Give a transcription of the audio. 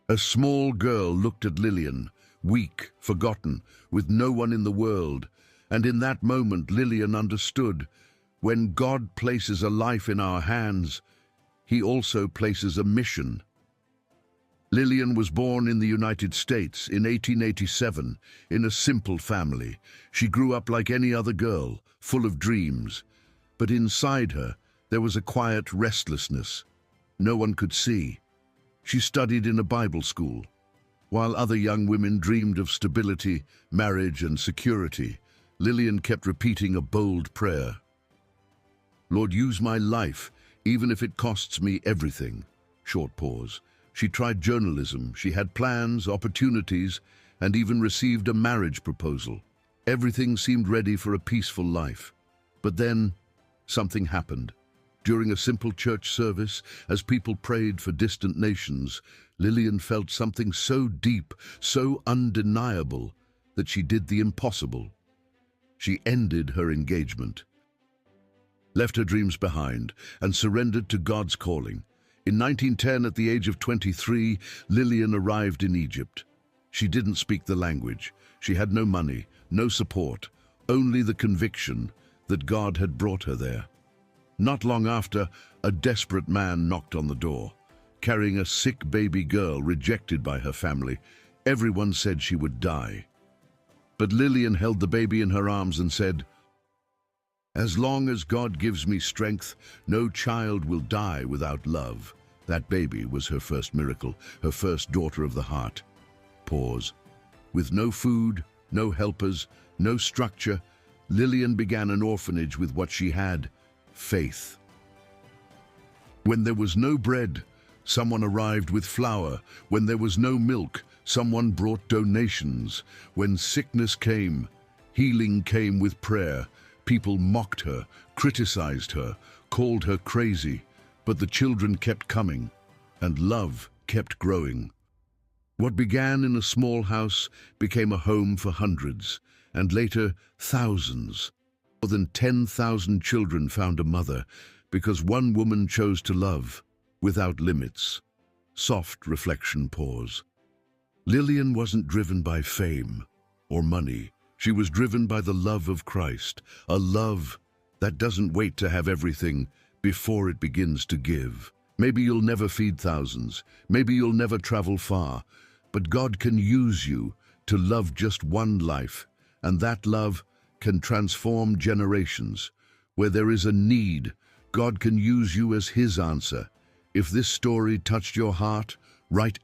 A small girl looked at Lillian, weak, forgotten, with no one in the world, and in that moment Lillian understood, when God places a life in our hands, He also places a mission. Lillian was born in the United States in 1887 in a simple family. She grew up like any other girl, full of dreams. But inside her, there was a quiet restlessness no one could see. She studied in a Bible school. While other young women dreamed of stability, marriage, and security, Lillian kept repeating a bold prayer. "Lord, use my life, even if it costs me everything." Short pause. She tried journalism. She had plans, opportunities, and even received a marriage proposal. Everything seemed ready for a peaceful life. But then, something happened. During a simple church service, as people prayed for distant nations, Lillian felt something so deep, so undeniable, that she did the impossible. She ended her engagement, left her dreams behind, and surrendered to God's calling. In 1910, at the age of 23, Lillian arrived in Egypt. She didn't speak the language. She had no money, no support, only the conviction that God had brought her there. Not long after, a desperate man knocked on the door, carrying a sick baby girl rejected by her family. Everyone said she would die. But Lillian held the baby in her arms and said, "As long as God gives me strength, no child will die without love." That baby was her first miracle, her first daughter of the heart. Pause. With no food, no helpers, no structure, Lillian began an orphanage with what she had: faith. When there was no bread, someone arrived with flour. When there was no milk, someone brought donations. When sickness came, healing came with prayer. People mocked her, criticized her, called her crazy, but the children kept coming, and love kept growing. What began in a small house became a home for hundreds, and later thousands. More than 10,000 children found a mother because one woman chose to love without limits. Soft reflection pause. Lillian wasn't driven by fame or money. She was driven by the love of Christ, a love that doesn't wait to have everything before it begins to give. Maybe you'll never feed thousands. Maybe you'll never travel far. But God can use you to love just one life, and that love can transform generations. Where there is a need, God can use you as His answer. If this story touched your heart, write